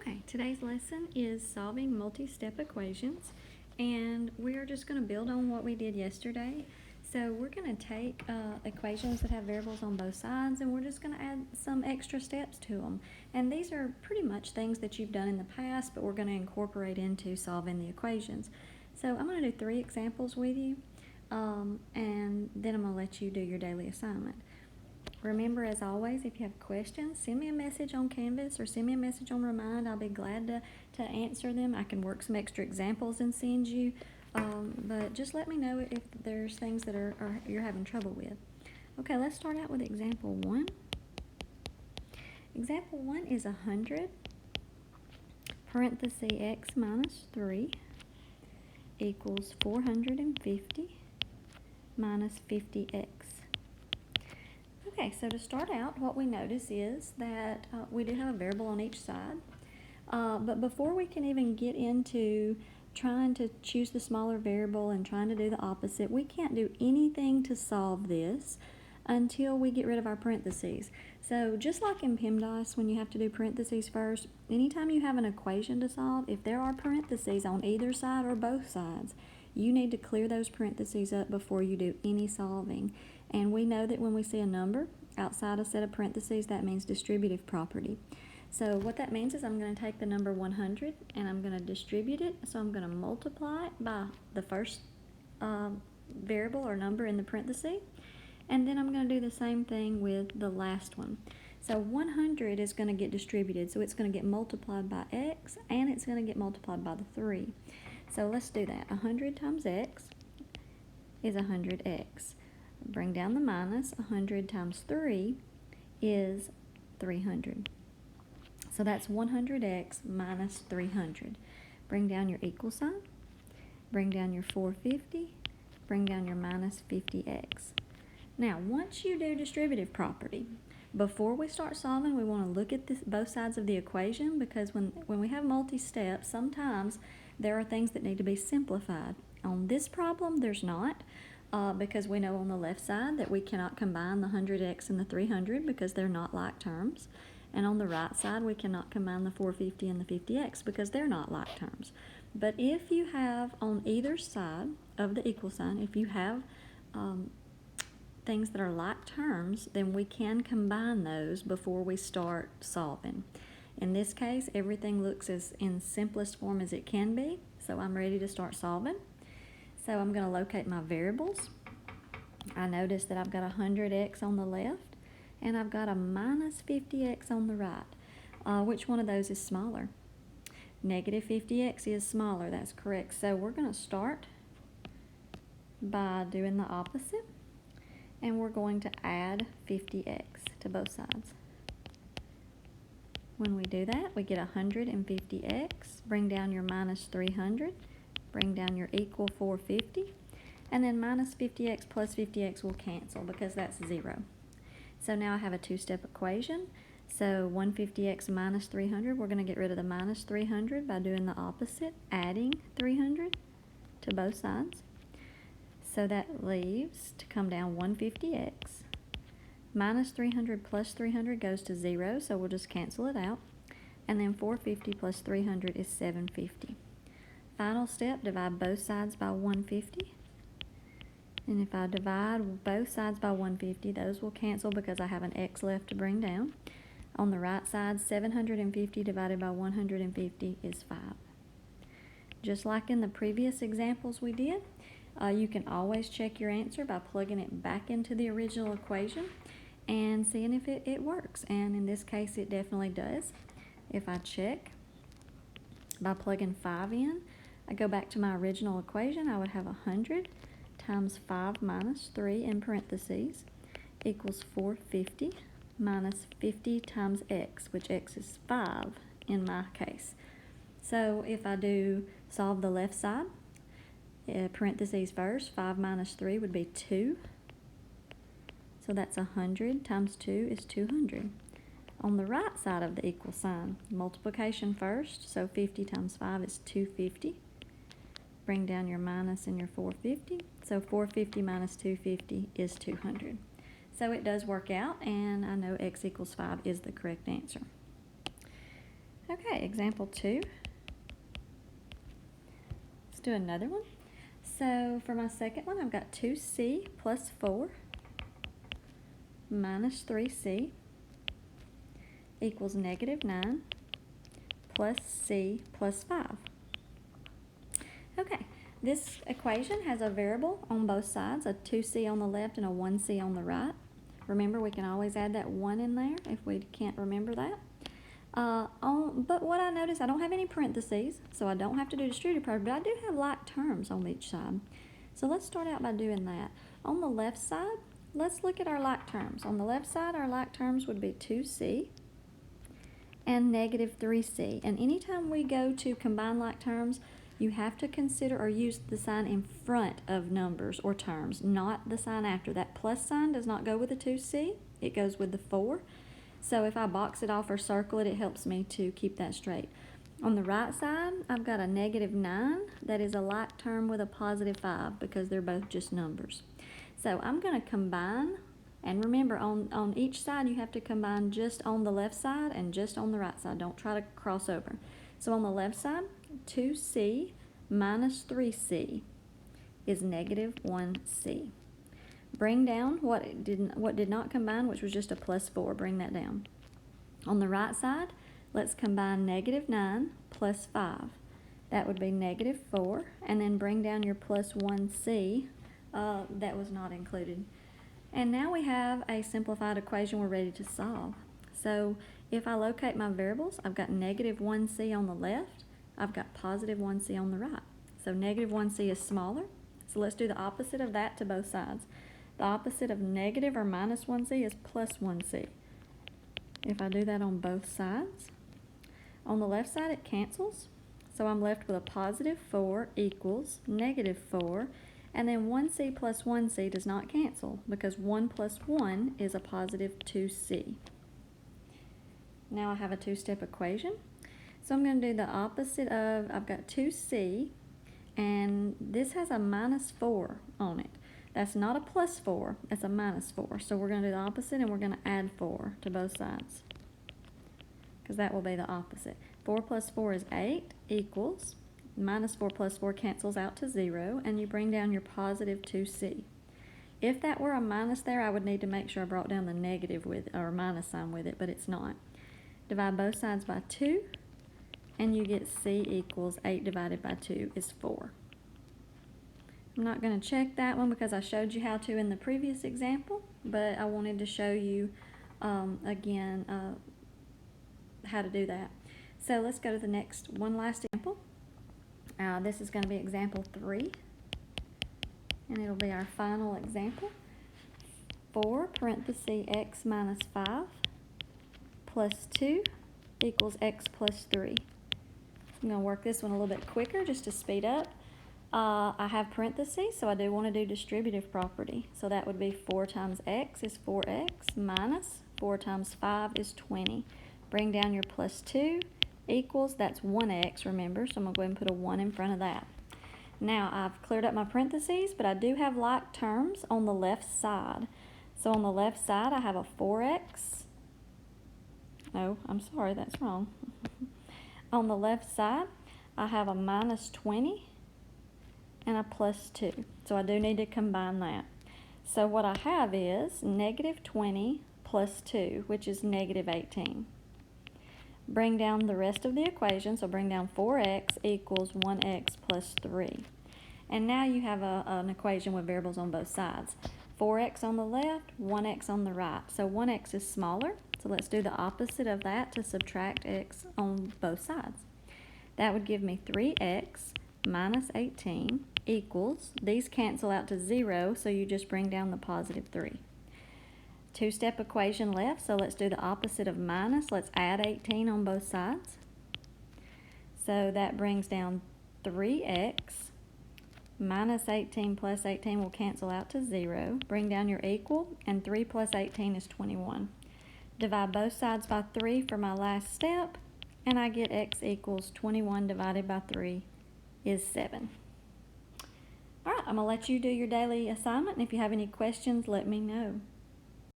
Okay, today's lesson is solving multi-step equations, and we're just going to build on what we did yesterday. So we're going to take equations that have variables on both sides, and we're just going to add some extra steps to them. And these are pretty much things that you've done in the past, but we're going to incorporate into solving the equations. So I'm going to do 3 examples with you, and then I'm going to let you do your daily assignment. Remember, as always, if you have questions, send me a message on Canvas or send me a message on Remind. I'll be glad to answer them. I can work some extra examples and send you, but just let me know if there's things that you're having trouble with. Okay, let's start out with example 1. Example 1 is 100 parenthesis x minus 3 equals 450 minus 50x. Okay, so to start out, what we notice is that we do have a variable on each side. But before we can even get into trying to choose the smaller variable and trying to do the opposite, we can't do anything to solve this until we get rid of our parentheses. So just like in PEMDAS, when you have to do parentheses first, anytime you have an equation to solve, if there are parentheses on either side or both sides, you need to clear those parentheses up before you do any solving. And we know that when we see a number outside a set of parentheses, that means distributive property. So what that means is I'm going to take the number 100 and I'm going to distribute it. So I'm going to multiply it by the first variable or number in the parenthesis. And then I'm going to do the same thing with the last one. So 100 is going to get distributed. So it's going to get multiplied by x and it's going to get multiplied by the 3. So let's do that. 100 times x is 100x. Bring down the minus. 100 times 3 is 300. So that's 100x minus 300. Bring down your equal sign. Bring down your 450. Bring down your minus 50x. Now, once you do distributive property, before we start solving, we want to look at both sides of the equation, because when we have multi-steps, sometimes there are things that need to be simplified. On this problem, there's not. Because we know on the left side that we cannot combine the 100x and the 300 because they're not like terms. And on the right side, we cannot combine the 450 and the 50x because they're not like terms. But if you have on either side of the equal sign, if you have things that are like terms, then we can combine those before we start solving. In this case, everything looks as in simplest form as it can be, so I'm ready to start solving. So I'm going to locate my variables. I notice that I've got 100x on the left and I've got a minus 50x on the right. Which one of those is smaller? Negative 50x is smaller, that's correct. So we're going to start by doing the opposite, and we're going to add 50x to both sides. When we do that, we get 150x. Bring down your minus 300. Bring down your equal 450, and then minus 50x plus 50x will cancel because that's 0. So now I have a 2-step equation. So 150x minus 300, we're going to get rid of the minus 300 by doing the opposite, adding 300 to both sides. So that leaves to come down 150x. Minus 300 plus 300 goes to 0, so we'll just cancel it out. And then 450 plus 300 is 750. Final step, divide both sides by 150. And if I divide both sides by 150, those will cancel because I have an x left to bring down. On the right side, 750 divided by 150 is 5. Just like in the previous examples we did, you can always check your answer by plugging it back into the original equation and seeing if it works. And in this case, it definitely does. If I check by plugging 5 in, I go back to my original equation, I would have 100 times 5 minus 3 in parentheses equals 450 minus 50 times x, which x is 5 in my case. So if I do solve the left side, parentheses first, 5 minus 3 would be 2. So that's 100 times 2 is 200. On the right side of the equal sign, multiplication first, so 50 times 5 is 250. Bring down your minus and your 450. So 450 minus 250 is 200. So it does work out, and I know x equals 5 is the correct answer. Okay, example 2. Let's do another one. So for my second one, I've got 2c plus 4 minus 3c equals negative 9 plus c plus 5. Okay, this equation has a variable on both sides, a 2c on the left and a 1c on the right. Remember, we can always add that 1 in there if we can't remember that. But what I notice, I don't have any parentheses, so I don't have to do distributive property, but I do have like terms on each side. So let's start out by doing that. On the left side, let's look at our like terms. On the left side, our like terms would be 2c and negative 3c. And anytime we go to combine like terms, you have to consider or use the sign in front of numbers or terms, not the sign after. That plus sign does not go with the 2c, it goes with the 4. So if I box it off or circle it, it helps me to keep that straight. On the right side, I've got a negative 9 that is a like term with a positive 5 because they're both just numbers. So I'm going to combine, and remember on each side you have to combine just on the left side and just on the right side. Don't try to cross over. So on the left side, 2c minus 3c is negative 1c. Bring down what did not combine, which was just a plus 4. Bring that down. On the right side, let's combine negative 9 plus 5. That would be negative 4. And then bring down your plus 1c. That was not included. And now we have a simplified equation we're ready to solve. So if I locate my variables, I've got negative 1c on the left. I've got positive 1c on the right. So negative 1c is smaller. So let's do the opposite of that to both sides. The opposite of negative or minus 1c is plus 1c. If I do that on both sides, on the left side it cancels. So I'm left with a positive 4 equals negative 4. And then 1c plus 1c does not cancel because 1 plus 1 is a positive 2c. Now I have a two-step equation. So I'm going to do the opposite of, I've got 2c, and this has a minus 4 on it. That's not a plus 4, it's a minus 4. So we're going to do the opposite and we're going to add 4 to both sides because that will be the opposite. 4 plus 4 is 8 equals, minus 4 plus 4 cancels out to 0, and you bring down your positive 2c. If that were a minus there, I would need to make sure I brought down the negative with or minus sign with it, but it's not. Divide both sides by 2, and you get c equals 8 divided by 2 is 4. I'm not going to check that one because I showed you how to in the previous example, but I wanted to show you again how to do that. So let's go to the next one last example. This is going to be example 3, and it'll be our final example. 4 parenthesis x minus 5 plus 2 equals x plus 3. I'm going to work this one a little bit quicker just to speed up. I have parentheses, so I do want to do distributive property. So that would be 4 times x is 4x minus 4 times 5 is 20. Bring down your plus 2 equals, that's 1x, remember, so I'm going to go ahead and put a 1 in front of that. Now I've cleared up my parentheses, but I do have like terms on the left side. So on the left side I have a 4x. No, I'm sorry, that's wrong. On the left side I have a minus 20 and a plus 2. So I do need to combine that. So what I have is negative 20 plus 2, which is negative 18. Bring down the rest of the equation, so bring down 4x equals 1x plus 3. And now you have an equation with variables on both sides. 4x on the left, 1x on the right. So 1x is smaller, so let's do the opposite of that to subtract x on both sides. That would give me 3x minus 18 equals, these cancel out to 0, so you just bring down the positive 3. Two-step equation left, so let's do the opposite of minus. Let's add 18 on both sides. So that brings down 3x minus 18 plus 18 will cancel out to 0. Bring down your equal, and 3 plus 18 is 21. Divide both sides by 3 for my last step, and I get x equals 21 divided by 3 is 7. All right, I'm going to let you do your daily assignment, and if you have any questions, let me know.